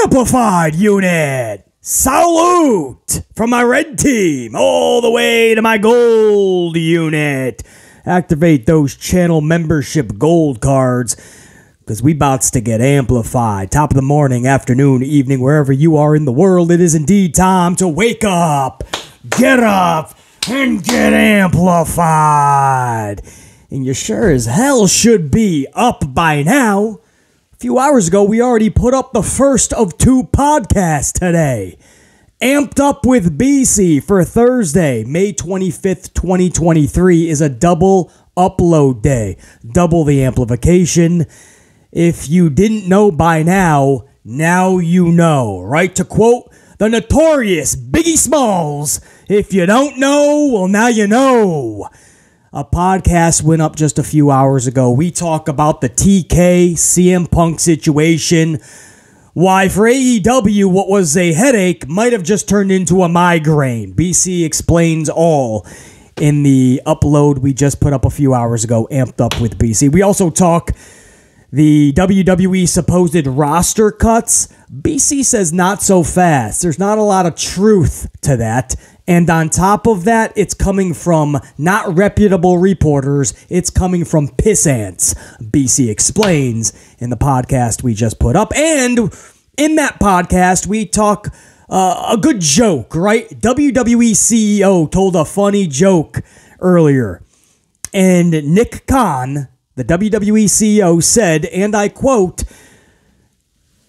Amplified unit. Salute from my red team all the way to my gold unit. Activate those channel membership gold cards because we bouts to get amplified. Top of the morning, afternoon, evening, wherever you are in the world, it is indeed time to wake up, get up, and get amplified. And you sure as hell should be up by now. A few hours ago, we already put up the first of 2 podcasts today. Amped Up with BC for Thursday, May 25th, 2023 is a double upload day. Double the amplification. If you didn't know by now, now you know. Right? To quote the notorious Biggie Smalls, if you don't know, well, now you know. A podcast went up just a few hours ago. We talk about the TK CM Punk situation. Why for AEW, what was a headache might have just turned into a migraine. BC explains all in the upload we just put up a few hours ago, Amped Up with BC. We also talk the WWE supposed roster cuts. BC says not so fast. There's not a lot of truth to that. And on top of that, it's coming from not reputable reporters. It's coming from pissants. BC explains in the podcast we just put up. And in that podcast, we talk a good joke, right? WWE CEO told a funny joke earlier. And Nick Khan, the WWE CEO, said, and I quote,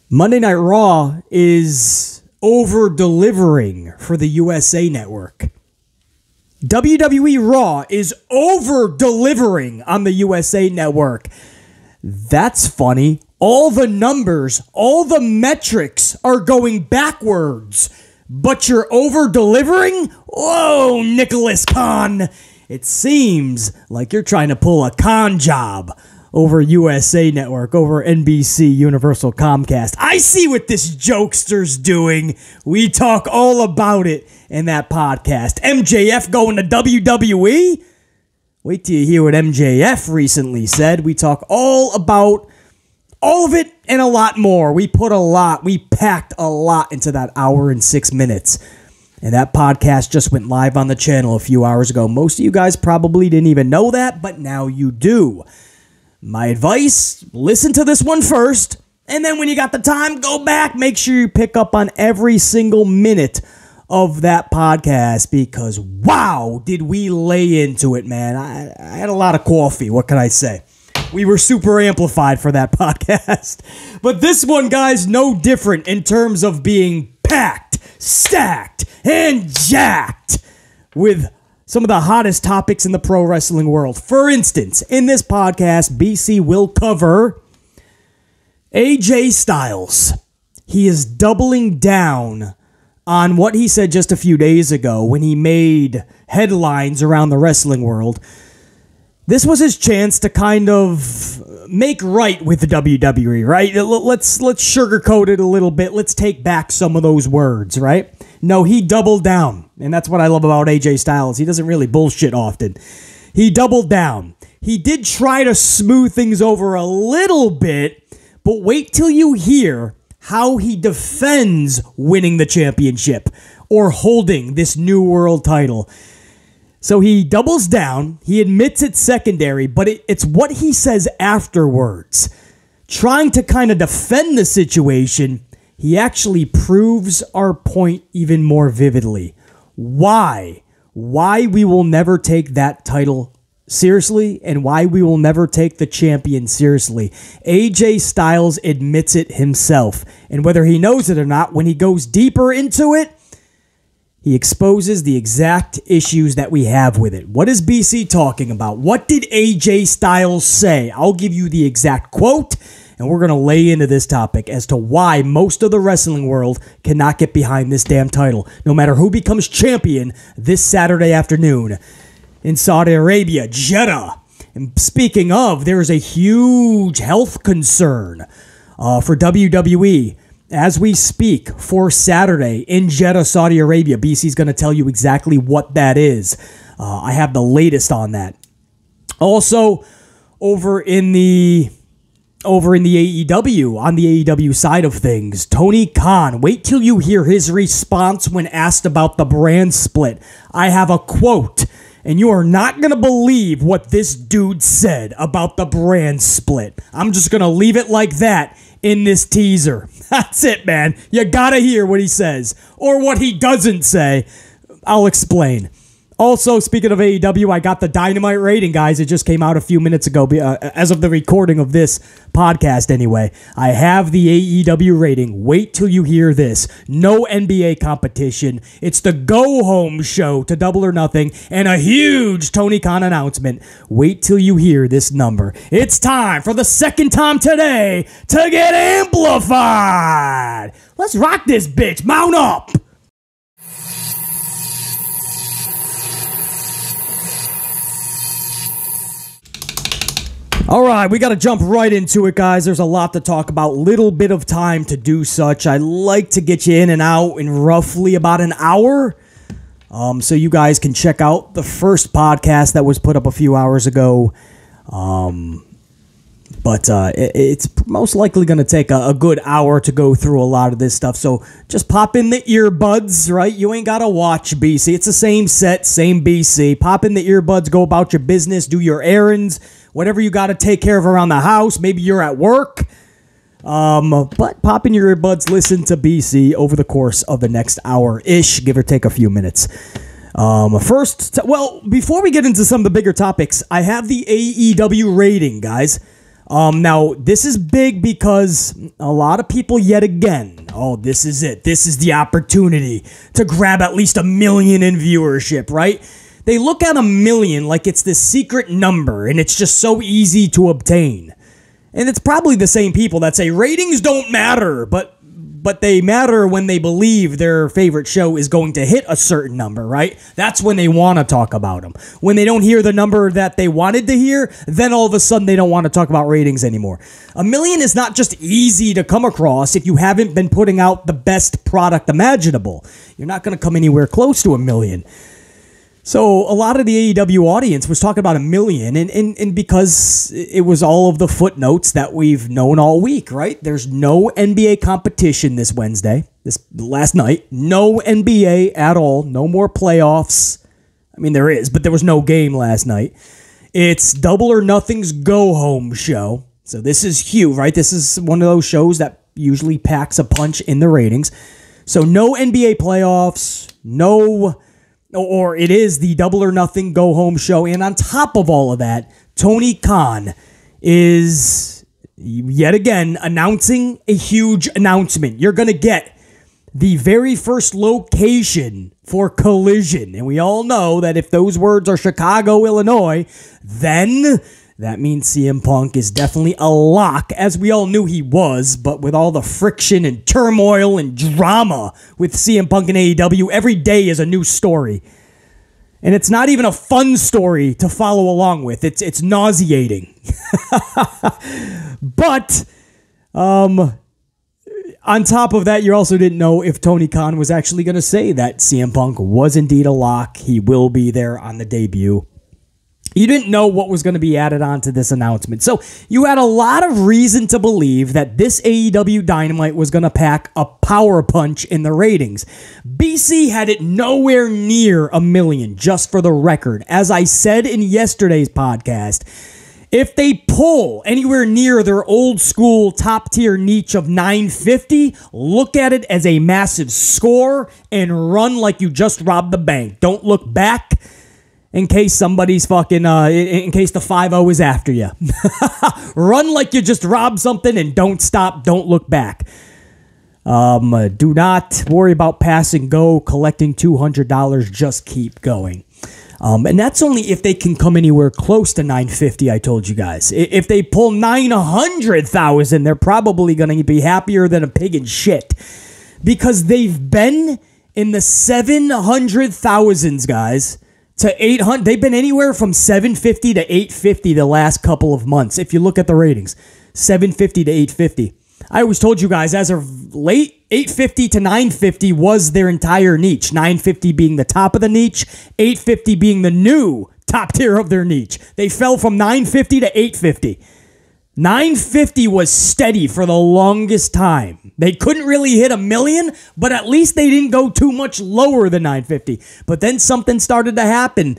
Monday Night Raw is over-delivering for the USA Network. WWE Raw is over-delivering on the USA Network. That's funny. All the numbers, all the metrics are going backwards, but you're over-delivering? Whoa, Nicholas Khan. It seems like you're trying to pull a con job over USA Network, over NBC, Universal, Comcast. I see what this jokester's doing. We talk all about it in that podcast. MJF going to WWE? Wait till you hear what MJF recently said. We talk all about all of it and a lot more. We packed a lot into that hour and 6 minutes. And that podcast just went live on the channel a few hours ago. Most of you guys probably didn't even know that, but now you do. My advice, listen to this one first, and then when you got the time, go back. Make sure you pick up on every single minute of that podcast because, wow, did we lay into it, man. I had a lot of coffee. What can I say? We were super amplified for that podcast. But this one, guys, no different in terms of being packed, stacked, and jacked with some of the hottest topics in the pro wrestling world. For instance, in this podcast, BC will cover AJ Styles. He is doubling down on what he said just a few days ago when he made headlines around the wrestling world. This was his chance to kind of make right with the WWE, right? Let's sugarcoat it a little bit. Let's take back some of those words, right? No, he doubled down, and that's what I love about AJ Styles. He doesn't really bullshit often. He doubled down. He did try to smooth things over a little bit, but wait till you hear how he defends winning the championship or holding this new world title. So he doubles down, he admits it's secondary, but it's what he says afterwards. Trying to kind of defend the situation, he actually proves our point even more vividly. Why? Why we will never take that title seriously and why we will never take the champion seriously. AJ Styles admits it himself. And whether he knows it or not, when he goes deeper into it, he exposes the exact issues that we have with it. What is BC talking about? What did AJ Styles say? I'll give you the exact quote, and we're going to lay into this topic as to why most of the wrestling world cannot get behind this damn title, no matter who becomes champion this Saturday afternoon in Saudi Arabia, Jeddah. And speaking of, there is a huge health concern for WWE. As we speak for Saturday in Jeddah, Saudi Arabia, BC's going to tell you exactly what that is. I have the latest on that. Also, over in the Over in the AEW, on the AEW side of things, Tony Khan, wait till you hear his response when asked about the brand split. I have a quote, and you are not going to believe what this dude said about the brand split. I'm just going to leave it like that in this teaser. That's it, man. You got to hear what he says, or what he doesn't say. I'll explain. Also, speaking of AEW, I got the Dynamite rating, guys. It just came out a few minutes ago, as of the recording of this podcast anyway. I have the AEW rating. Wait till you hear this. No NBA competition. It's the go-home show to Double or Nothing, and a huge Tony Khan announcement. Wait till you hear this number. It's time for the second time today to get amplified. Let's rock this bitch. Mount up. All right, we got to jump right into it, guys. There's a lot to talk about. Little bit of time to do such. I like to get you in and out in roughly about an hour, so you guys can check out the first podcast that was put up a few hours ago. But it's most likely going to take a good hour to go through a lot of this stuff. So just pop in the earbuds, right? You ain't got to watch BC. It's the same set, same BC. Pop in the earbuds, go about your business, do your errands, whatever you got to take care of around the house. Maybe you're at work. But pop in your earbuds, listen to BC over the course of the next hour-ish, give or take a few minutes. Before we get into some of the bigger topics, I have the AEW rating, guys. Now, this is big because a lot of people yet again, this is it. This is the opportunity to grab at least 1 million in viewership, right? They look at 1 million like it's this secret number and it's just so easy to obtain. And it's probably the same people that say ratings don't matter, but they matter when they believe their favorite show is going to hit a certain number, right? That's when they want to talk about them. When they don't hear the number that they wanted to hear, then all of a sudden they don't want to talk about ratings anymore. 1 million is not just easy to come across if you haven't been putting out the best product imaginable. You're not going to come anywhere close to 1 million. So a lot of the AEW audience was talking about 1 million, and because it was all of the footnotes that we've known all week, right? There's no NBA competition this last night. No NBA at all. No more playoffs. I mean, there is, but there was no game last night. It's Double or Nothing's go-home show. So this is huge, right? This is one of those shows that usually packs a punch in the ratings. So no NBA playoffs, or it is the Double or Nothing go-home show. And on top of all of that, Tony Khan is, yet again, announcing a huge announcement. You're going to get the very first location for Collision. And we all know that if those words are Chicago, Illinois, then that means CM Punk is definitely a lock, as we all knew he was, but with all the friction and turmoil and drama with CM Punk and AEW, every day is a new story. And it's not even a fun story to follow along with. It's nauseating. But on top of that, you also didn't know if Tony Khan was actually going to say that CM Punk was indeed a lock. He will be there on the debut. You didn't know what was going to be added on to this announcement. So you had a lot of reason to believe that this AEW Dynamite was going to pack a power punch in the ratings. BC had it nowhere near 1 million, just for the record. As I said in yesterday's podcast, if they pull anywhere near their old school top tier niche of 950, look at it as a massive score and run like you just robbed the bank. Don't look back. In case somebody's in case the 5-0 is after you. Run like you just robbed something and don't stop, don't look back. Do not worry about pass and go, collecting $200, just keep going. And that's only if they can come anywhere close to 950, I told you guys. If they pull 900,000, they're probably going to be happier than a pig in shit. Because they've been in the 700,000s, guys, to 800. They've been anywhere from 750 to 850 the last couple of months. If you look at the ratings, 750 to 850. I always told you guys, as of late, 850 to 950 was their entire niche. 950 being the top of the niche, 850 being the new top tier of their niche. They fell from 950 to 850. 950 was steady for the longest time. They couldn't really hit 1 million, but at least they didn't go too much lower than 950. But then something started to happen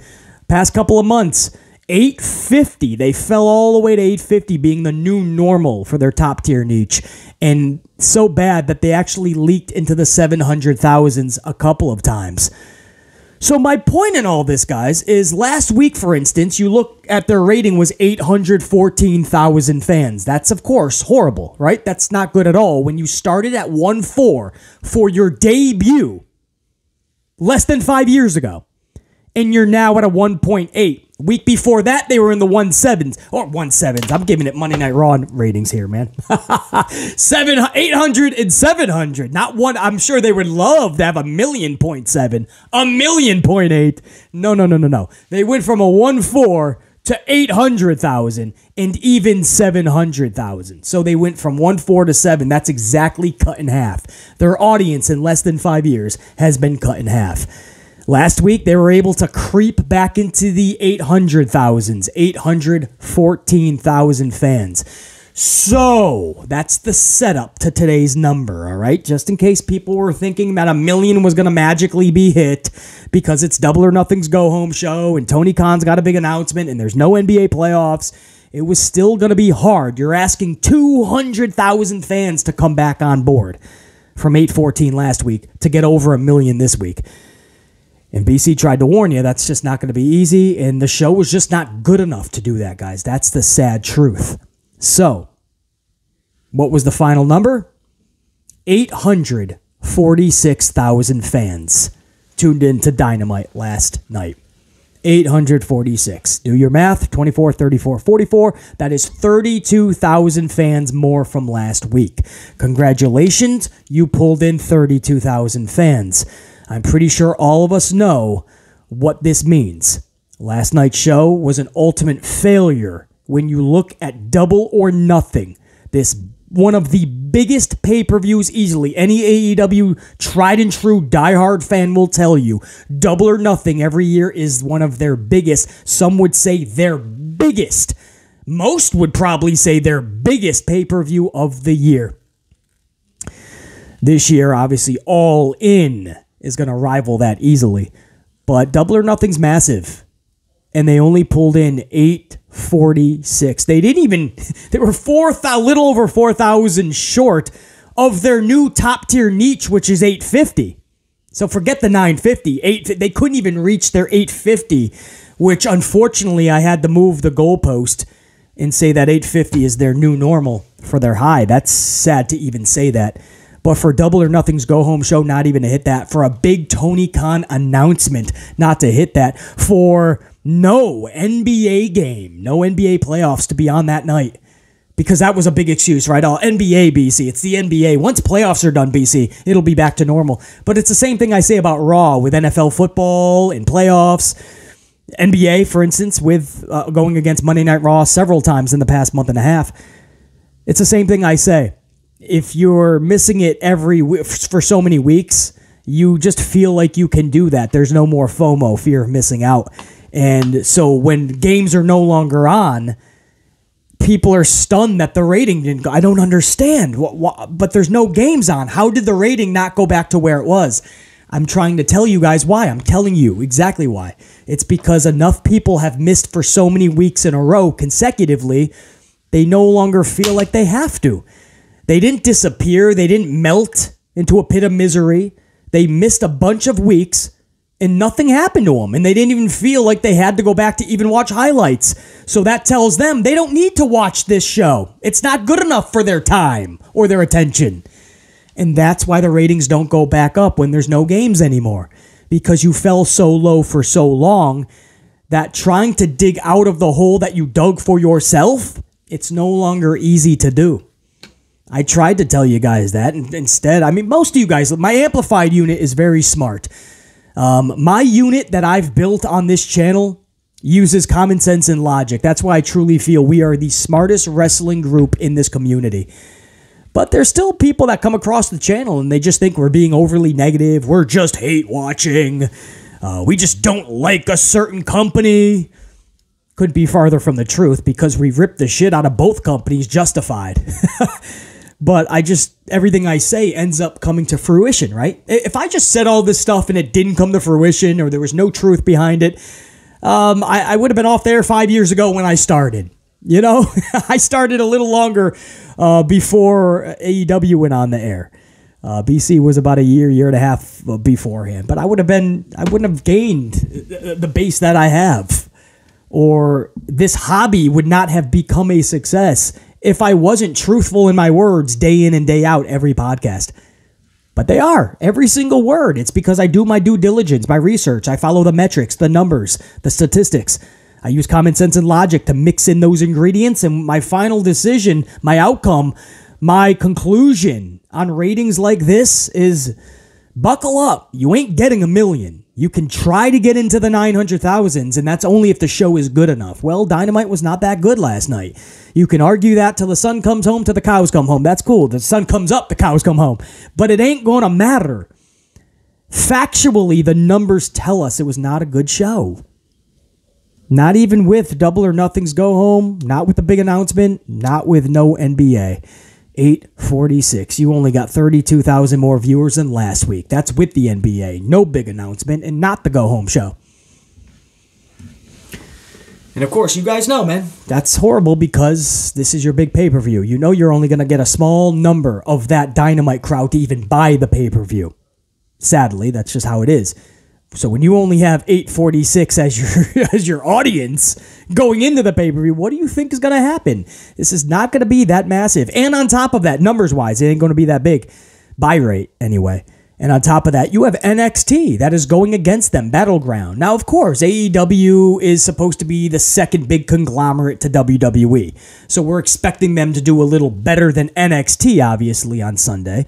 past couple of months. 850. They fell all the way to 850 being the new normal for their top tier niche. And so bad that they actually leaked into the 700,000s a couple of times. So my point in all this, guys, is last week, for instance, you look at their rating was 814,000 fans. That's, of course, horrible, right? That's not good at all. When you started at 1.4 for your debut less than 5 years ago, and you're now at a 1.8. Week before that, they were in the 1.7s. Or 1.7s. I'm giving it Monday Night Raw ratings here, man. 800 and 700. Not one. I'm sure they would love to have 1,000,000.7. 1,000,000.8. No. They went from a 1.4 to 800,000 and even 700,000. So they went from 1.4 to 7. That's exactly cut in half. Their audience in less than 5 years has been cut in half. Last week, they were able to creep back into the 800,000s, 814,000 fans. So that's the setup to today's number, all right? Just in case people were thinking that 1 million was going to magically be hit because it's Double or Nothing's go-home show and Tony Khan's got a big announcement and there's no NBA playoffs, it was still going to be hard. You're asking 200,000 fans to come back on board from 814 last week to get over 1 million this week. And BC tried to warn you, that's just not going to be easy, and the show was just not good enough to do that, guys. That's the sad truth. So, what was the final number? 846,000 fans tuned in to Dynamite last night. 846. Do your math, 24, 34, 44. That is 32,000 fans more from last week. Congratulations, you pulled in 32,000 fans. I'm pretty sure all of us know what this means. Last night's show was an ultimate failure when you look at Double or Nothing. This one of the biggest pay-per-views easily. Any AEW tried and true diehard fan will tell you. Double or Nothing every year is one of their biggest. Some would say their biggest. Most would probably say their biggest pay-per-view of the year. This year, obviously, All In is going to rival that easily. But Double or Nothing's massive. And they only pulled in 846. They didn't even, they were little over 4,000 short of their new top tier niche, which is 850. So forget the 950. They couldn't even reach their 850, which unfortunately I had to move the goalpost and say that 850 is their new normal for their high. That's sad to even say that. But for Double or Nothing's go-home show, not even to hit that. For a big Tony Khan announcement, not to hit that. For no NBA game, no NBA playoffs to be on that night. Because that was a big excuse, right? Oh, NBA, BC. It's the NBA. Once playoffs are done, BC, it'll be back to normal. But it's the same thing I say about Raw with NFL football and playoffs. NBA, for instance, with going against Monday Night Raw several times in the past month and a half. It's the same thing I say. If you're missing it for so many weeks, you just feel like you can do that. There's no more FOMO, fear of missing out. And so when games are no longer on, people are stunned that the rating didn't go. I don't understand. But there's no games on. How did the rating not go back to where it was? I'm trying to tell you guys why. I'm telling you exactly why. It's because enough people have missed for so many weeks in a row consecutively, they no longer feel like they have to. They didn't disappear. They didn't melt into a pit of misery. They missed a bunch of weeks and nothing happened to them. And they didn't even feel like they had to go back to even watch highlights. So that tells them they don't need to watch this show. It's not good enough for their time or their attention. And that's why the ratings don't go back up when there's no games anymore. Because you fell so low for so long that trying to dig out of the hole that you dug for yourself, it's no longer easy to do. I tried to tell you guys that, and instead, I mean, most of you guys, my amplified unit is very smart. My unit that I've built on this channel uses common sense and logic. That's why I truly feel we are the smartest wrestling group in this community. But there's still people that come across the channel and they just think we're being overly negative. We're just hate watching. We just don't like a certain company. couldn't be farther from the truth because we ripped the shit out of both companies justified. But everything I say ends up coming to fruition, right? If I just said all this stuff and it didn't come to fruition or there was no truth behind it, I would have been off there 5 years ago when I started. You know, I started a little longer before AEW went on the air. BC was about a year and a half beforehand, but I wouldn't have gained the base that I have, or this hobby would not have become a success if I wasn't truthful in my words day in and day out every podcast. But they are, every single word. It's because I do my due diligence, my research. I follow the metrics, the numbers, the statistics. I use common sense and logic to mix in those ingredients, and my final decision, my outcome, my conclusion on ratings like this is buckle up. You ain't getting 1 million. You can try to get into the 900,000s, and that's only if the show is good enough. Well, Dynamite was not that good last night. You can argue that till the sun comes home, till the cows come home. That's cool. The sun comes up, the cows come home. But it ain't going to matter. Factually, the numbers tell us it was not a good show. Not even with Double or Nothing's Go Home, not with the big announcement, not with no NBA. 846. You only got 32,000 more viewers than last week. That's with the NBA. No big announcement and not the Go Home show. And of course, you guys know, man, that's horrible because this is your big pay-per-view. You know you're only going to get a small number of that Dynamite crowd to even buy the pay-per-view. Sadly, that's just how it is. So when you only have 846 as your audience going into the pay-per-view, what do you think is going to happen? This is not going to be that massive. And on top of that, numbers-wise, it ain't going to be that big. Buy rate, anyway. And on top of that, you have NXT that is going against them, Battleground. Now, of course, AEW is supposed to be the second big conglomerate to WWE. So we're expecting them to do a little better than NXT, obviously, on Sunday.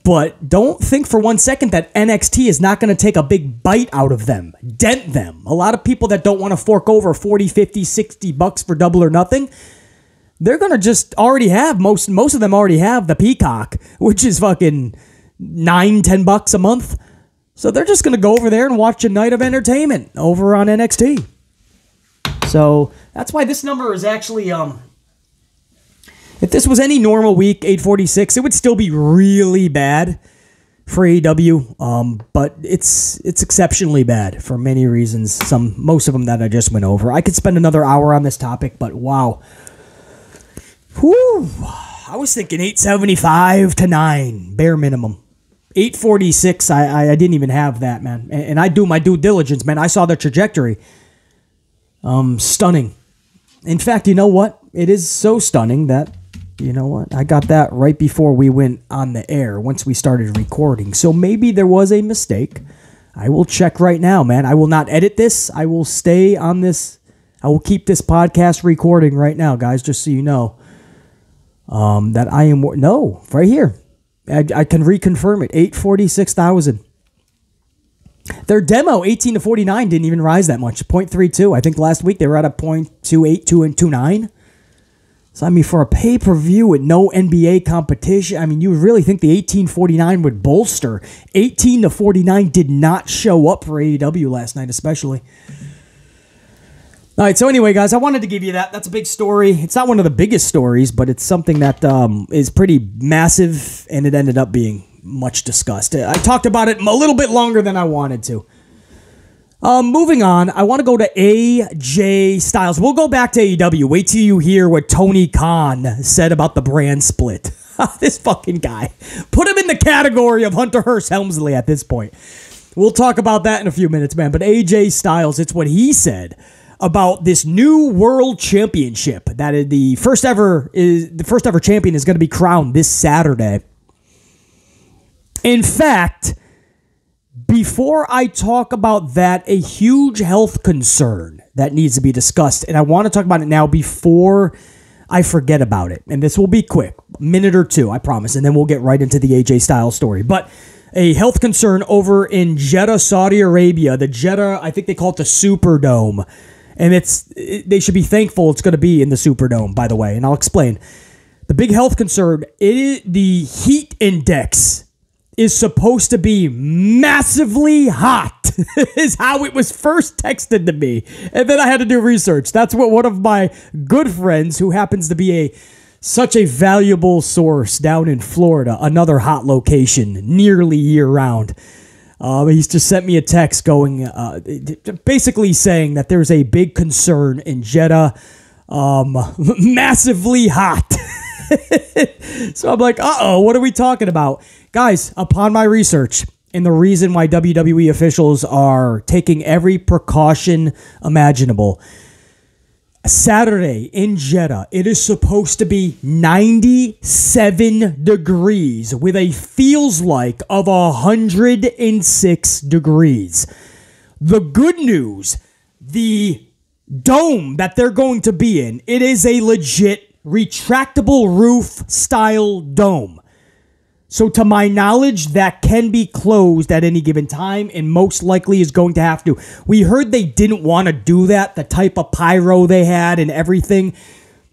But don't think for 1 second that NXT is not going to take a big bite out of them, dent them. A lot of people that don't want to fork over 40, 50, 60 bucks for Double or Nothing, they're going to just already have, most of them already have the Peacock, which is fucking $9-10 a month. So they're just going to go over there and watch a night of entertainment over on NXT. So that's why this number is actually... If this was any normal week, 846, it would still be really bad for AEW. But it's exceptionally bad for many reasons. Most of them that I just went over. I could spend another hour on this topic, but wow. Whew. I was thinking 875 to 9, bare minimum. 846, I didn't even have that, man. And I do my due diligence, man. I saw the trajectory. Stunning. In fact, you know what? It is so stunning that... You know what? I got that right before we went on the air, once we started recording. So maybe there was a mistake. I will check right now, man. I will not edit this. I will stay on this. I will keep this podcast recording right now, guys, just so you know that I am... No, right here. I can reconfirm it. 846,000. Their demo, 18 to 49, didn't even rise that much. 0.32. I think last week they were at a 0.282 and 29. So, I mean, for a pay-per-view with no NBA competition, I mean, you would really think the 1849 would bolster. 18 to 49 did not show up for AEW last night, especially. All right, so anyway, guys, I wanted to give you that. That's a big story. It's not one of the biggest stories, but it's something that is pretty massive, and it ended up being much discussed. I talked about it a little bit longer than I wanted to. Moving on, I want to go to AJ Styles. We'll go back to AEW. Wait till you hear what Tony Khan said about the brand split. This fucking guy. Put him in the category of Hunter Hearst Helmsley at this point. We'll talk about that in a few minutes, man. But AJ Styles, it's what he said about this new world championship. That the first ever champion is going to be crowned this Saturday. In fact... Before I talk about that, a huge health concern that needs to be discussed, and I want to talk about it now before I forget about it. And this will be quick, a minute or two, I promise, and then we'll get right into the AJ Styles story. But a health concern over in Jeddah, Saudi Arabia. The Jeddah, I think they call it the Superdome. And they should be thankful it's going to be in the Superdome, by the way, and I'll explain. The big health concern, the heat index is supposed to be massively hot. is how it was first texted to me. And then I had to do research. That's what one of my good friends, who happens to be such a valuable source down in Florida, another hot location, nearly year-round. He's just sent me a text going, basically saying that there's a big concern in Jeddah, massively hot. So I'm like, uh-oh, what are we talking about? Guys, upon my research, and the reason why WWE officials are taking every precaution imaginable, Saturday in Jeddah, it is supposed to be 97 degrees with a feels like of 106 degrees. The good news, the dome that they're going to be in, it is a legit retractable roof style dome. So to my knowledge, that can be closed at any given time and most likely is going to have to. We heard they didn't want to do that, the type of pyro they had and everything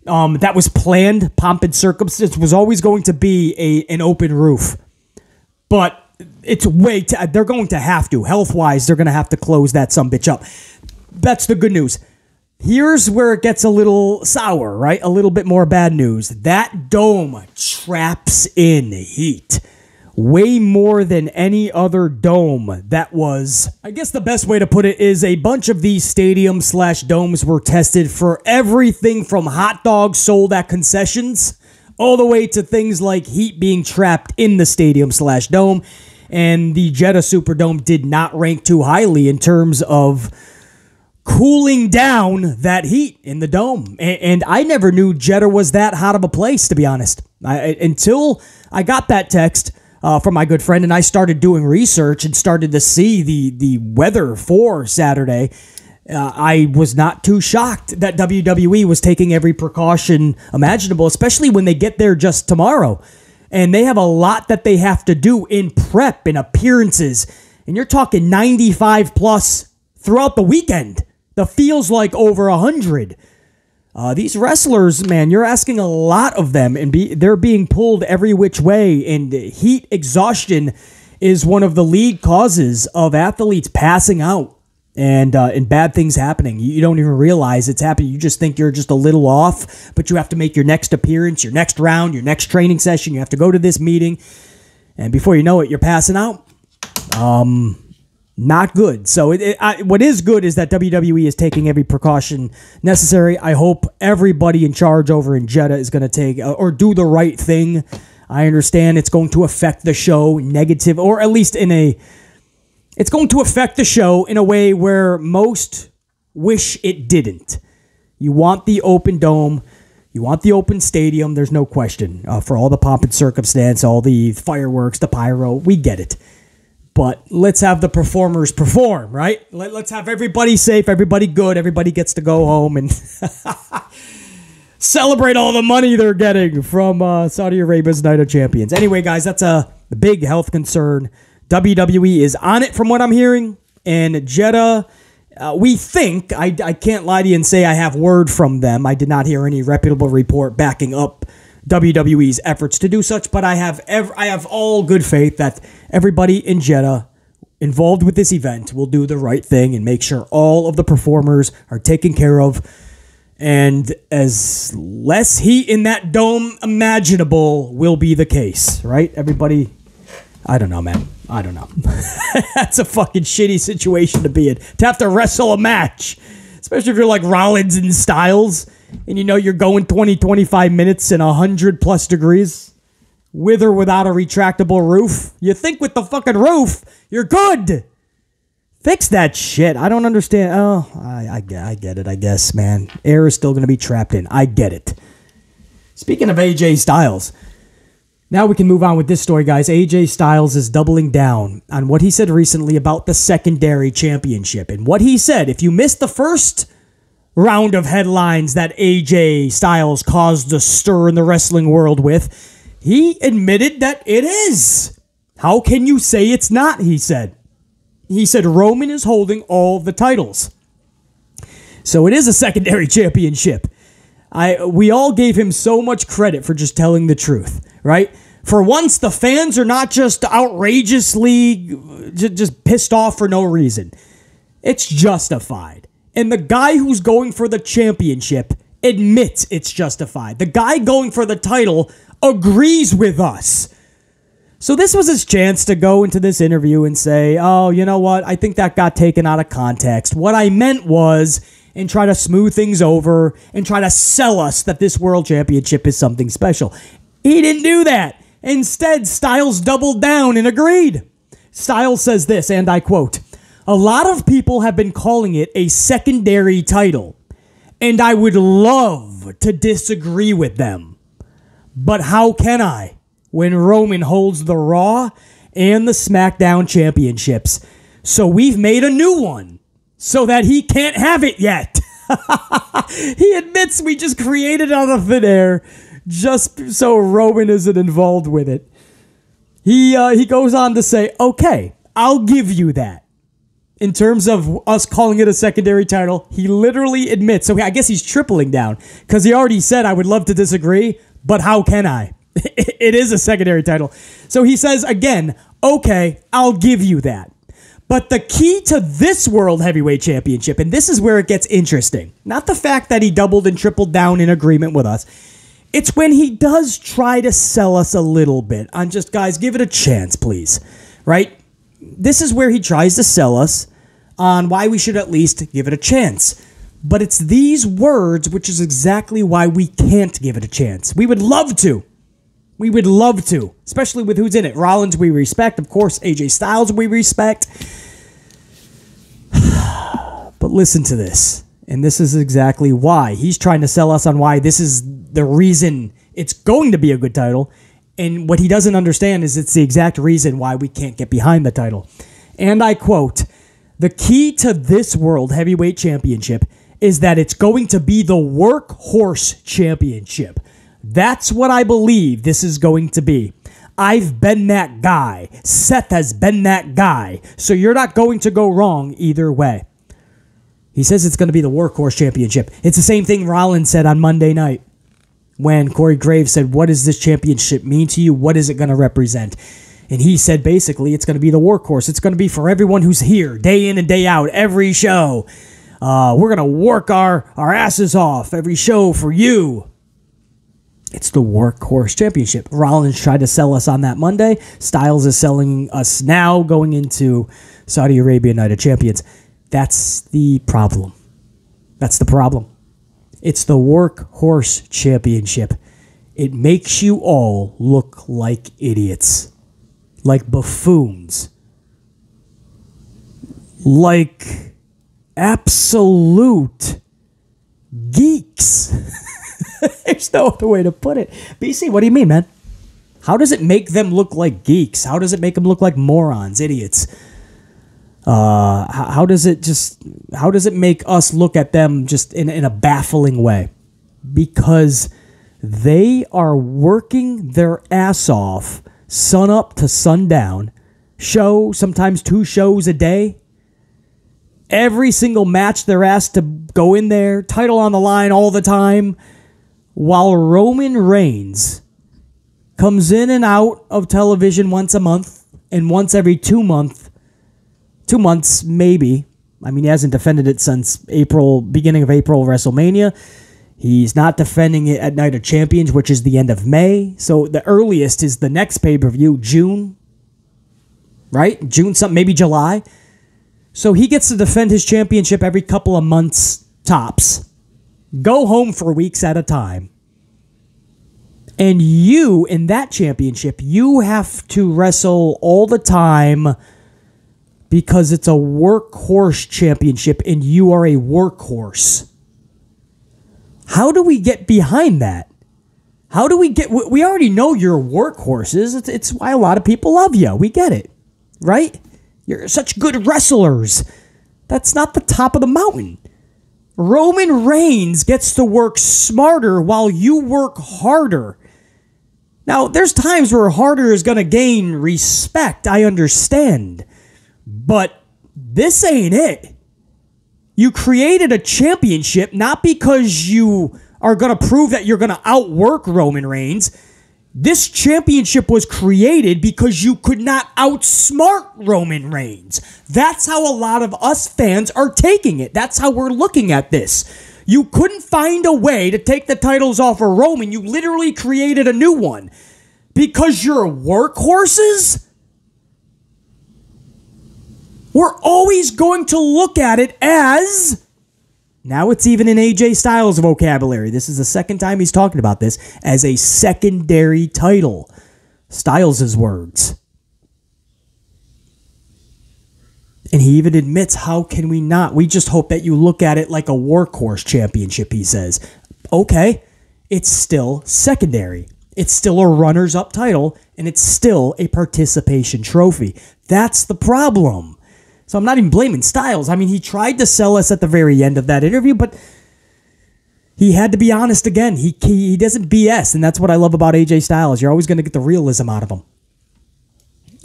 that was planned, pomp and circumstance, was always going to be an open roof. But it's they're going to have to. Health-wise, they're going to have to close that sumbitch up. That's the good news. Here's where it gets a little sour, right? A little bit more bad news. That dome traps in heat way more than any other dome that was. I guess the best way to put it is a bunch of these stadiums/domes were tested for everything from hot dogs sold at concessions all the way to things like heat being trapped in the stadium/dome. And the Jeddah Superdome did not rank too highly in terms of cooling down that heat in the dome. And I never knew Jeddah was that hot of a place, to be honest. Until I got that text from my good friend and I started doing research and started to see the weather for Saturday, I was not too shocked that WWE was taking every precaution imaginable, especially when they get there just tomorrow. And they have a lot that they have to do in prep and appearances. And you're talking 95 plus throughout the weekend. The feels like over 100. These wrestlers, man, you're asking a lot of them, and they're being pulled every which way, and heat exhaustion is one of the lead causes of athletes passing out and bad things happening. You don't even realize it's happening. You just think you're just a little off, but you have to make your next appearance, your next round, your next training session. You have to go to this meeting, and before you know it, you're passing out. Not good. So what is good is that WWE is taking every precaution necessary. I hope everybody in charge over in Jeddah is going to take or do the right thing. I understand it's going to affect the show negative, or at least it's going to affect the show in a way where most wish it didn't. You want the open dome. You want the open stadium. There's no question for all the pomp and circumstance, all the fireworks, the pyro. We get it. But let's have the performers perform, right? Let's have everybody safe, everybody good, everybody gets to go home and celebrate all the money they're getting from Saudi Arabia's Night of Champions. Anyway, guys, that's a big health concern. WWE is on it from what I'm hearing. And Jeddah, we think, I can't lie to you and say I have word from them. I did not hear any reputable report backing up WWE's efforts to do such, but I have all good faith that everybody in Jeddah involved with this event will do the right thing and make sure all of the performers are taken care of, and as less heat in that dome imaginable will be the case, right? Everybody, I don't know, man. I don't know. That's a fucking shitty situation to be in, to have to wrestle a match, especially if you're like Rollins and Styles. And you know you're going 20, 25 minutes in 100 plus degrees with or without a retractable roof. You think with the fucking roof, you're good. Fix that shit. I don't understand. Oh, I get it, I guess, man. Air is still going to be trapped in. I get it. Speaking of AJ Styles, now we can move on with this story, guys. AJ Styles is doubling down on what he said recently about the secondary championship. And what he said, if you missed the first round of headlines that AJ Styles caused a stir in the wrestling world with, he admitted that it is. How can you say it's not, he said. He said Roman is holding all the titles. So it is a secondary championship. We all gave him so much credit for just telling the truth, right? For once, the fans are not just outrageously just pissed off for no reason. It's justified. And the guy who's going for the championship admits it's justified. The guy going for the title agrees with us. So this was his chance to go into this interview and say, oh, you know what? I think that got taken out of context. What I meant was, and try to smooth things over and try to sell us that this world championship is something special. He didn't do that. Instead, Styles doubled down and agreed. Styles says this, and I quote, "A lot of people have been calling it a secondary title, and I would love to disagree with them. But how can I when Roman holds the Raw and the SmackDown championships? So we've made a new one so that he can't have it yet." He admits we just created it out of thin air just so Roman isn't involved with it. He goes on to say, okay, I'll give you that. In terms of us calling it a secondary title, he literally admits, so I guess he's tripling down, because he already said, I would love to disagree, but how can I? It is a secondary title. So he says again, okay, I'll give you that. But the key to this World Heavyweight Championship, and this is where it gets interesting, not the fact that he doubled and tripled down in agreement with us, it's when he does try to sell us a little bit on just, guys, give it a chance, please, right? This is where he tries to sell us on why we should at least give it a chance. But it's these words, which is exactly why we can't give it a chance. We would love to. We would love to, especially with who's in it. Rollins, we respect. Of course, AJ Styles, we respect. But listen to this. And this is exactly why. He's trying to sell us on why this is the reason it's going to be a good title. And what he doesn't understand is it's the exact reason why we can't get behind the title. And I quote, "The key to this World Heavyweight Championship is that it's going to be the workhorse championship. That's what I believe this is going to be. I've been that guy. Seth has been that guy. So you're not going to go wrong either way." He says it's going to be the workhorse championship. It's the same thing Rollins said on Monday night when Corey Graves said, what does this championship mean to you? What is it going to represent? And he said basically it's going to be the workhorse. It's going to be for everyone who's here day in and day out, every show. We're going to work our asses off every show for you. It's the workhorse championship. Rollins tried to sell us on that Monday. Styles is selling us now going into Saudi Arabia Night of Champions. That's the problem. That's the problem. It's the workhorse championship. It makes you all look like idiots. Like buffoons. Like absolute geeks. There's no other way to put it. BC, what do you mean, man? How does it make them look like geeks? How does it make them look like morons, idiots? How does it make us look at them just in a baffling way? Because they are working their ass off, sun up to sundown, sometimes 2 shows a day. Every single match they're asked to go in there, title on the line all the time, while Roman Reigns comes in and out of television once a month and once every 2 months. 2 months, maybe. I mean, he hasn't defended it since beginning of April, WrestleMania. He's not defending it at Night of Champions, which is the end of May. So the earliest is the next pay-per-view, June. Right? June, something, maybe July. So he gets to defend his championship every couple of months, tops. Go home for weeks at a time. And you, in that championship, you have to wrestle all the time because it's a workhorse championship and you are a workhorse. How do we get behind that? How do we we already know you're workhorses. It's why a lot of people love you. We get it, right? You're such good wrestlers. That's not the top of the mountain. Roman Reigns gets to work smarter while you work harder. Now, there's times where harder is going to gain respect. I understand. But this ain't it. You created a championship not because you are going to prove that you're going to outwork Roman Reigns. This championship was created because you could not outsmart Roman Reigns. That's how a lot of us fans are taking it. That's how we're looking at this. You couldn't find a way to take the titles off of Roman. You literally created a new one. Because you're workhorses? We're always going to look at it as... Now it's even in AJ Styles' vocabulary. This is the second time he's talking about this as a secondary title. Styles' words. And he even admits, how can we not? We just hope that you look at it like a workhorse championship, he says. Okay, it's still secondary. It's still a runners-up title, and it's still a participation trophy. That's the problem. So I'm not even blaming Styles. I mean, he tried to sell us at the very end of that interview, but he had to be honest again. He doesn't BS, and that's what I love about AJ Styles. You're always going to get the realism out of him.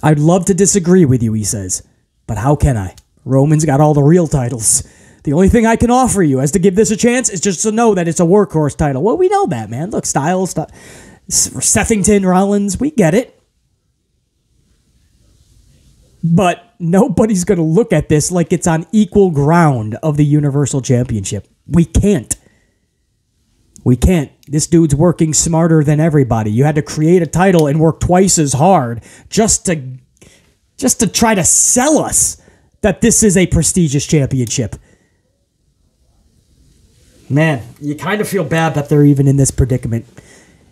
I'd love to disagree with you, he says, but how can I? Roman's got all the real titles. The only thing I can offer you as to give this a chance is just to know that it's a workhorse title. Well, we know that, man. Look, Styles, Sethington, Rollins, we get it. But nobody's going to look at this like it's on equal ground of the Universal Championship. We can't. We can't. This dude's working smarter than everybody. You had to create a title and work twice as hard just to try to sell us that this is a prestigious championship. Man, you kind of feel bad that they're even in this predicament.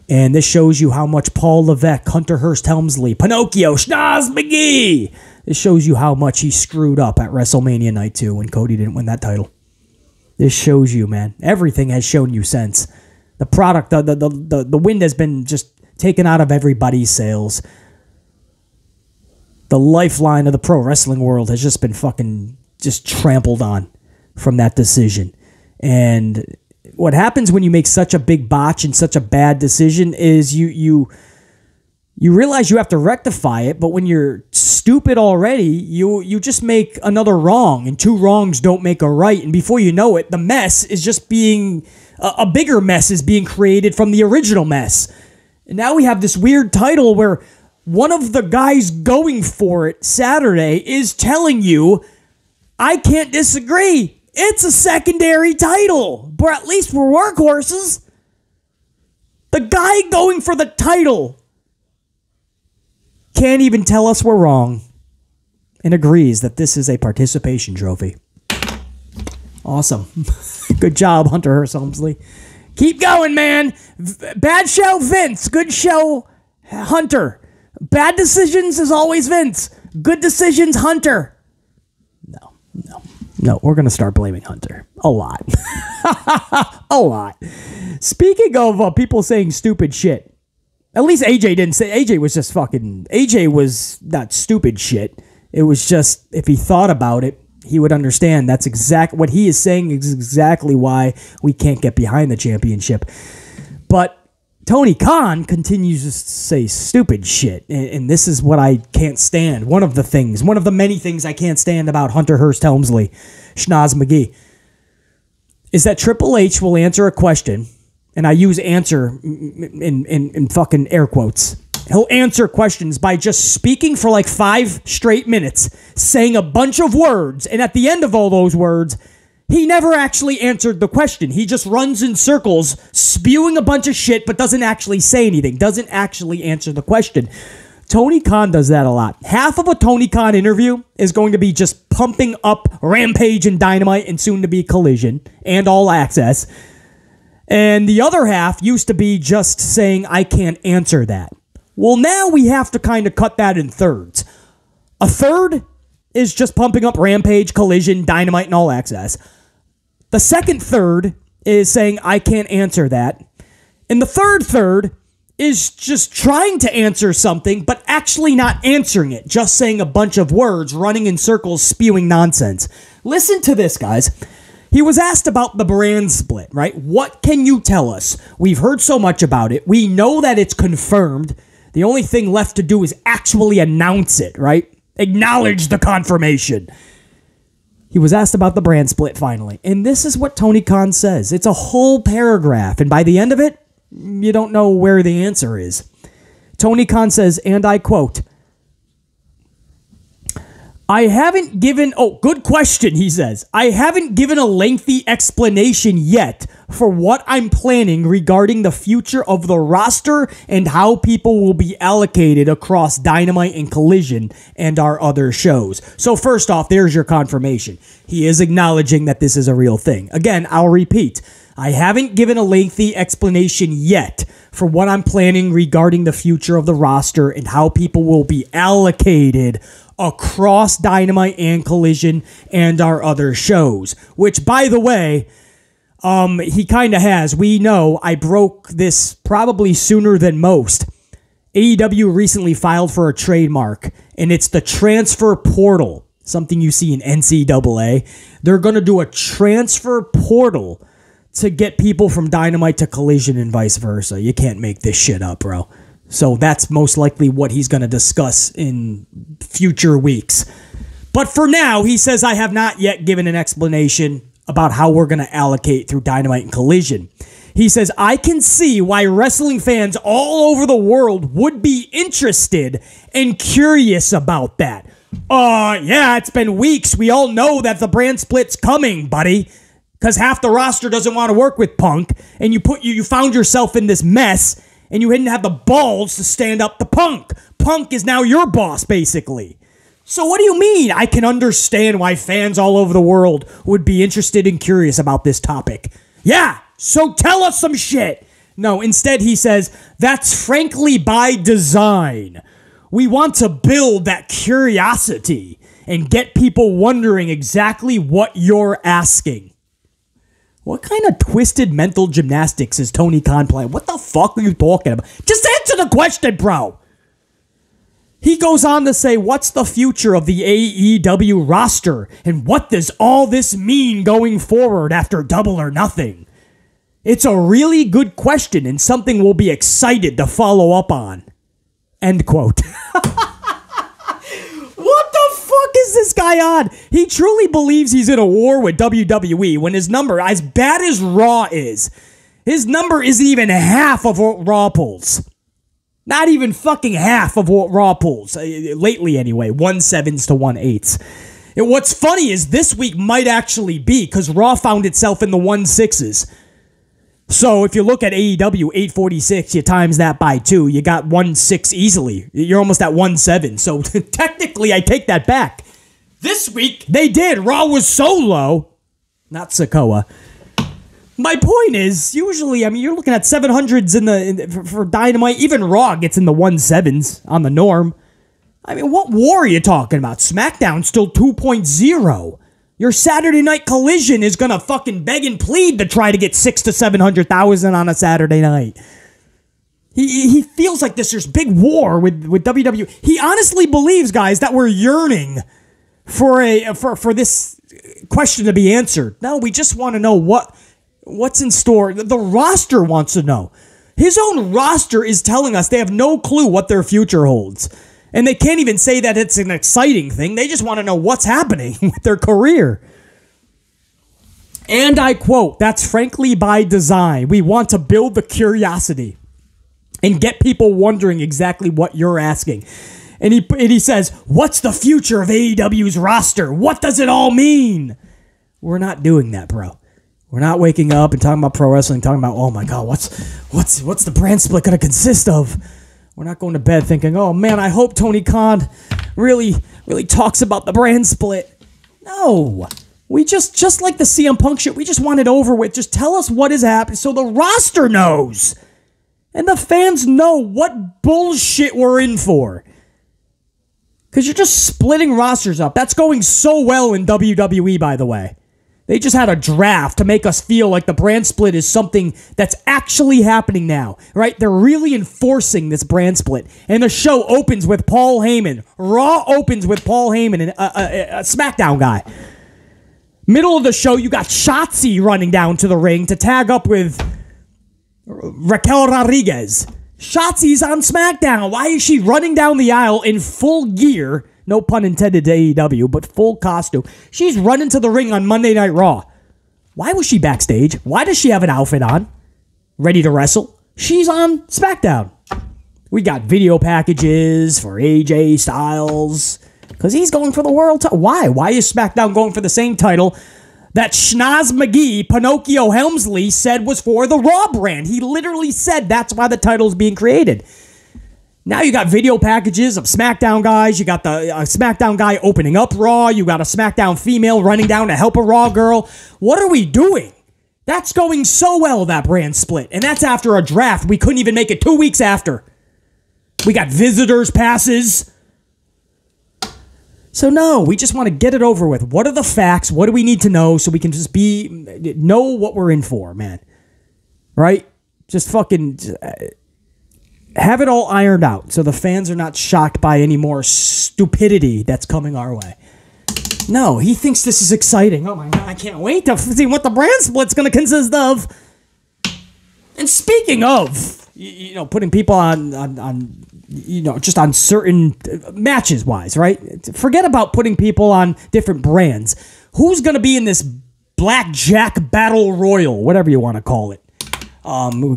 And this shows you how much Paul Levesque, Hunter Hearst Helmsley, Pinocchio, Schnoz McGee. This shows you how much he screwed up at WrestleMania Night 2 when Cody didn't win that title. This shows you, man. Everything has shown you since. The product, the wind has been just taken out of everybody's sails. The lifeline of the pro wrestling world has just been fucking just trampled on from that decision. And what happens when you make such a big botch and such a bad decision is you realize you have to rectify it, but when you're stupid already, you just make another wrong, and two wrongs don't make a right, and before you know it, the mess is just being... a bigger mess is being created from the original mess. And now we have this weird title where one of the guys going for it Saturday is telling you, I can't disagree. It's a secondary title, but at least we're workhorses. The guy going for the title can't even tell us we're wrong and agrees that this is a participation trophy. Awesome. Good job, Hunter Hearst Helmsley. Keep going, man. Bad show, Vince. Good show, Hunter. Bad decisions is always Vince. Good decisions, Hunter. No, we're going to start blaming Hunter. A lot. A lot. Speaking of people saying stupid shit, at least AJ didn't say. AJ was just fucking... AJ was not stupid shit. It was just, if he thought about it, he would understand that's exact what he is saying is exactly why we can't get behind the championship. But Tony Khan continues to say stupid shit, and this is what I can't stand. One of the many things I can't stand about Hunter Hearst Helmsley, Schnoz McGee, is that Triple H will answer a question, and I use answer in fucking air quotes. He'll answer questions by just speaking for like 5 straight minutes, saying a bunch of words, and at the end of all those words, he never actually answered the question. He just runs in circles, spewing a bunch of shit, but doesn't actually say anything, doesn't actually answer the question. Tony Khan does that a lot. Half of a Tony Khan interview is going to be just pumping up Rampage and Dynamite and soon to be Collision and All Access. And the other half used to be just saying, I can't answer that. Well, now we have to kind of cut that in thirds. A third is just pumping up Rampage, Collision, Dynamite, and All Access. The second third is saying, I can't answer that. And the third is just trying to answer something, but actually not answering it. Just saying a bunch of words, running in circles, spewing nonsense. Listen to this, guys. He was asked about the brand split, right? What can you tell us? We've heard so much about it. We know that it's confirmed. The only thing left to do is actually announce it, right? Acknowledge the confirmation. He was asked about the brand split finally. And this is what Tony Khan says. It's a whole paragraph. And by the end of it, you don't know where the answer is. Tony Khan says, and I quote, I haven't given, good question, he says. I haven't given a lengthy explanation yet for what I'm planning regarding the future of the roster and how people will be allocated across Dynamite and Collision and our other shows. So first off, there's your confirmation. He is acknowledging that this is a real thing. Again, I'll repeat. I haven't given a lengthy explanation yet for what I'm planning regarding the future of the roster and how people will be allocated across Dynamite and Collision and our other shows. Which, by the way, he kind of has. We know I broke this probably sooner than most. AEW recently filed for a trademark, and it's the transfer portal, something you see in NCAA. They're going to do a transfer portal to get people from Dynamite to Collision and vice versa. You can't make this shit up, bro. So that's most likely what he's going to discuss in future weeks. But for now, he says, I have not yet given an explanation about how we're going to allocate through Dynamite and Collision. He says, I can see why wrestling fans all over the world would be interested and curious about that. Yeah, it's been weeks. We all know that the brand split's coming, buddy. Because half the roster doesn't want to work with Punk, and you found yourself in this mess, and you didn't have the balls to stand up to Punk. Punk is now your boss, basically. So what do you mean? I can understand why fans all over the world would be interested and curious about this topic. Yeah, so tell us some shit. No, instead he says, that's frankly by design. We want to build that curiosity and get people wondering exactly what you're asking. What kind of twisted mental gymnastics is Tony Khan playing? What the fuck are you talking about? Just answer the question, bro. He goes on to say, what's the future of the AEW roster? And what does all this mean going forward after Double or Nothing? It's a really good question and something we'll be excited to follow up on. End quote. What the fuck is this guy on? He truly believes he's in a war with WWE when his number, as bad as Raw is, his number isn't even half of what Raw pulls. Not even fucking half of what Raw pulls. Lately, anyway. 1/7s to 1/8s. And what's funny is this week might actually be, because Raw found itself in the 1/6s. So if you look at AEW 846, you times that by 2, you got 1/6 easily. You're almost at 1/7. So technically, I take that back. This week, they did. Raw was so low. Not Sokoa. My point is, usually, I mean, you're looking at 700s for Dynamite. Even Raw gets in the 1/7s on the norm. I mean, what war are you talking about? SmackDown still 2.0. Your Saturday Night Collision is going to fucking beg and plead to try to get 600,000 to 700,000 on a Saturday night. He feels like there's big war with WWE. He honestly believes, guys, that we're yearning for this question to be answered. No, we just want to know what's in store. The roster wants to know. His own roster is telling us they have no clue what their future holds. And they can't even say that it's an exciting thing. They just want to know what's happening with their career. And I quote, that's frankly by design. We want to build the curiosity and get people wondering exactly what you're asking. And he says, what's the future of AEW's roster? What does it all mean? We're not doing that, bro. We're not waking up and talking about pro wrestling, talking about, oh my God, what's the brand split going to consist of? We're not going to bed thinking, oh man, I hope Tony Khan really talks about the brand split. No. We just like the CM Punk shit, we just want it over with. Just tell us what is happening so the roster knows. And the fans know what bullshit we're in for. Because you're just splitting rosters up. That's going so well in WWE, by the way. They just had a draft to make us feel like the brand split is something that's actually happening now, right? They're really enforcing this brand split. And the show opens with Paul Heyman. Raw opens with Paul Heyman and a SmackDown guy. Middle of the show, you got Shotzi running down to the ring to tag up with Raquel Rodriguez. Shotzi's on SmackDown. Why is she running down the aisle in full gear? No pun intended to AEW, but full costume. She's running to the ring on Monday Night Raw. Why was she backstage? Why does she have an outfit on? Ready to wrestle? She's on SmackDown. We got video packages for AJ Styles because he's going for the world title. Why? Why is SmackDown going for the same title that Schnoz McGee, Pinocchio Helmsley, said was for the Raw brand? He literally said that's why the title is being created. Now you got video packages of SmackDown guys. You got the SmackDown guy opening up Raw. You got a SmackDown female running down to help a Raw girl. What are we doing? That's going so well, that brand split. And that's after a draft. We couldn't even make it 2 weeks after. We got visitors passes. So no, we just want to get it over with. What are the facts? What do we need to know so we can just know what we're in for, man? Right? Just fucking have it all ironed out so the fans are not shocked by any more stupidity that's coming our way. No, he thinks this is exciting. Oh my God, I can't wait to see what the brand split's going to consist of. And speaking of, putting people on just on certain matches wise, right? Forget about putting people on different brands. Who's going to be in this Blackjack Battle Royal, whatever you want to call it?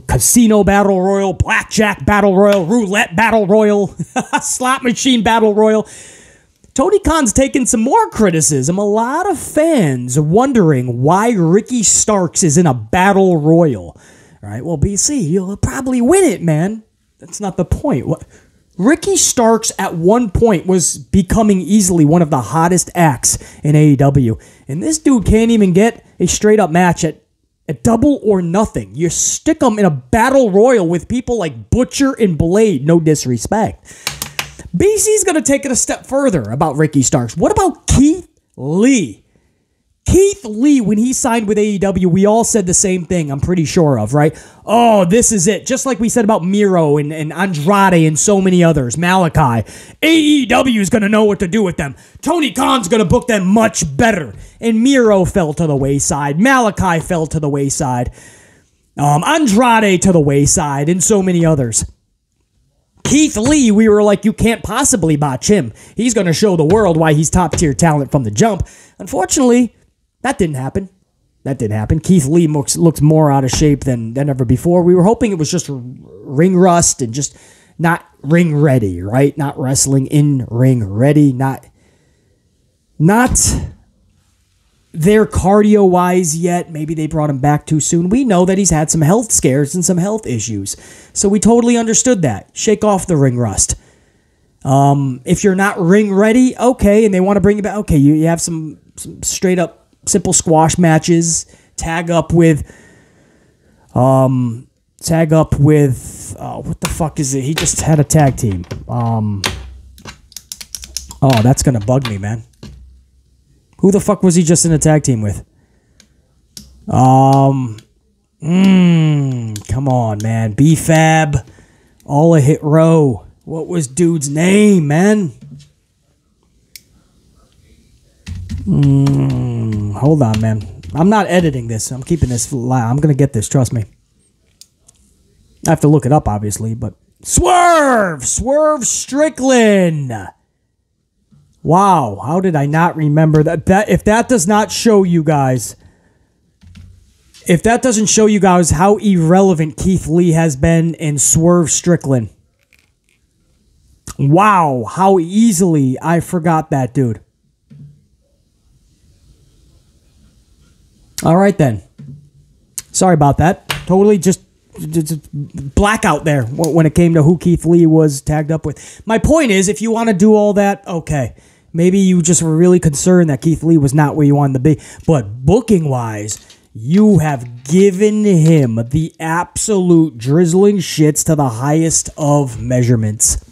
Casino Battle Royal, Blackjack Battle Royal, Roulette Battle Royal, Slot Machine Battle Royal. Tony Khan's taken some more criticism. A lot of fans wondering why Ricky Starks is in a Battle Royal. All right, well, BC, you'll probably win it, man. That's not the point. Ricky Starks at one point was becoming easily one of the hottest acts in AEW. And this dude can't even get a straight-up match at Double or Nothing. You stick him in a Battle Royal with people like Butcher and Blade. No disrespect. BC's going to take it a step further about Ricky Starks. What about Keith Lee? Keith Lee, when he signed with AEW, we all said the same thing, I'm pretty sure of, right? Oh, this is it. Just like we said about Miro and Andrade and so many others, Malachi. AEW is going to know what to do with them. Tony Khan's going to book them much better. And Miro fell to the wayside. Malachi fell to the wayside. Andrade to the wayside, and so many others. Keith Lee, we were like, you can't possibly botch him. He's going to show the world why he's top-tier talent from the jump. Unfortunately, that didn't happen. Keith Lee looks more out of shape than ever before. We were hoping it was just ring rust and just not ring ready, right? Not wrestling in ring ready. Not there cardio-wise yet. Maybe they brought him back too soon. We know that he's had some health scares and some health issues. So we totally understood that. Shake off the ring rust. If you're not ring ready, okay, and they want to bring you back, okay, you have some straight up simple squash matches. Tag up with what the fuck is it? He just had a tag team. Oh, that's gonna bug me, man. Who the fuck was he just in a tag team with? Come on, man. B-Fab, All a Hit Row. What was dude's name, man? Hold on, man. I'm not editing this. I'm keeping this live. I'm going to get this. Trust me. I have to look it up, obviously, but... Swerve Strickland! Wow, how did I not remember that? If that does not show you guys... If that doesn't show you guys how irrelevant Keith Lee has been in Swerve Strickland... Wow, how easily I forgot that dude. All right, then. Sorry about that. Totally just blackout there when it came to who Keith Lee was tagged up with. My point is, if you want to do all that, okay. Maybe you just were really concerned that Keith Lee was not where you wanted to be. But booking-wise, you have given him the absolute drizzling shits to the highest of measurements.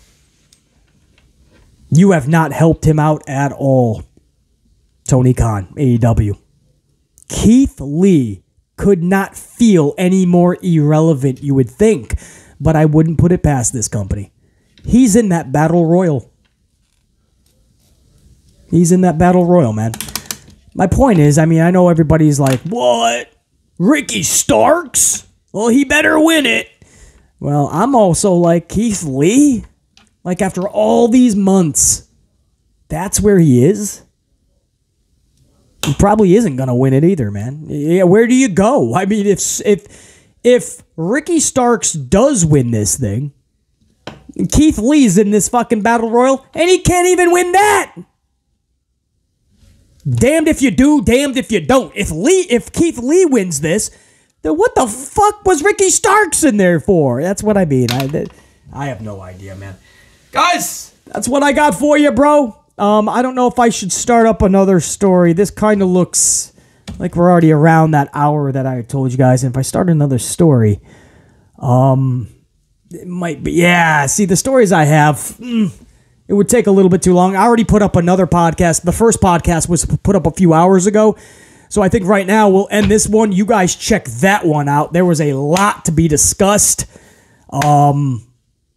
You have not helped him out at all. Tony Khan, AEW. Keith Lee could not feel any more irrelevant, you would think, but I wouldn't put it past this company. He's in that Battle Royal. He's in that Battle Royal, man. My point is, I mean, I know everybody's like, what? Ricky Starks? Well, he better win it. Well, I'm also like, Keith Lee? Like, after all these months, that's where he is? He probably isn't going to win it either, man. Yeah, where do you go? I mean, if Ricky Starks does win this thing, Keith Lee's in this fucking battle royal, and he can't even win that. Damned if you do, damned if you don't. If Keith Lee wins this, then what the fuck was Ricky Starks in there for? That's what I mean. I have no idea, man. Guys, that's what I got for you, bro. I don't know if I should start up another story. This kind of looks like we're already around that hour that I told you guys. And if I start another story, it might be, yeah, see, the stories I have, it would take a little bit too long. I already put up another podcast. The first podcast was put up a few hours ago. So I think right now we'll end this one. You guys check that one out. There was a lot to be discussed.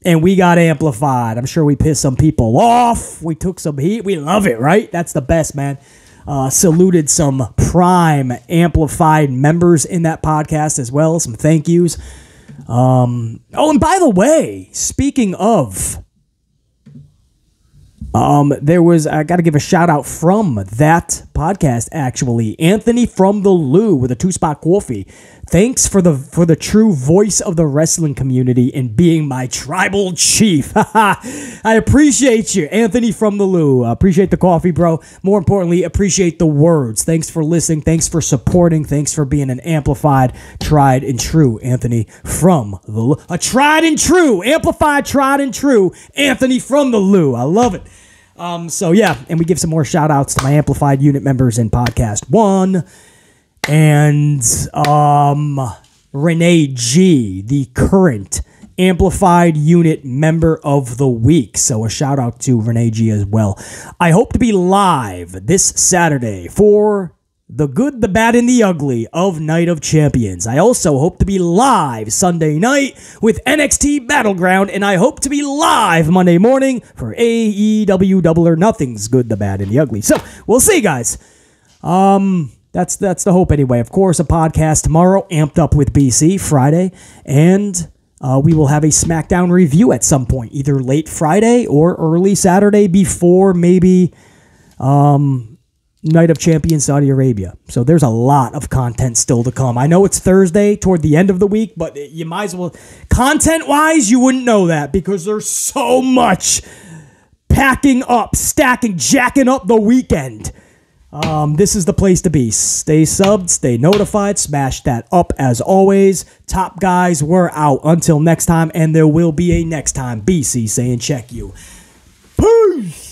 And we got amplified. I'm sure we pissed some people off. We took some heat. We love it, right? That's the best, man. Saluted some prime amplified members in that podcast as well. Some thank yous. And by the way, speaking of, I got to give a shout out from that podcast, actually. Anthony from the Lou with a 2-spot coffee. Thanks for the true voice of the wrestling community and being my tribal chief. I appreciate you, Anthony from the Lou. Appreciate the coffee, bro. More importantly, appreciate the words. Thanks for listening. Thanks for supporting. Thanks for being an amplified, tried and true Anthony from the Lou. A tried and true, amplified, tried and true Anthony from the Lou. I love it. So yeah, and we give some more shout outs to my amplified unit members in podcast 1. And Renee G, the current amplified unit member of the week. So a shout out to Renee G as well. I hope to be live this Saturday for the good, the bad, and the ugly of Night of Champions. I also hope to be live Sunday night with NXT Battleground, and I hope to be live Monday morning for AEW Double or Nothing's Good, the Bad, and the Ugly. So we'll see, guys. That's the hope anyway. Of course, a podcast tomorrow, amped up with BC Friday, and we will have a SmackDown review at some point, either late Friday or early Saturday before maybe Night of Champions Saudi Arabia. So there's a lot of content still to come. I know it's Thursday toward the end of the week, but you might as well, content-wise, you wouldn't know that because there's so much packing up, stacking, jacking up the weekend. This is the place to be. Stay subbed, stay notified, smash that up as always. Top guys, we're out. Until next time, and there will be a next time. BC saying check you. Peace!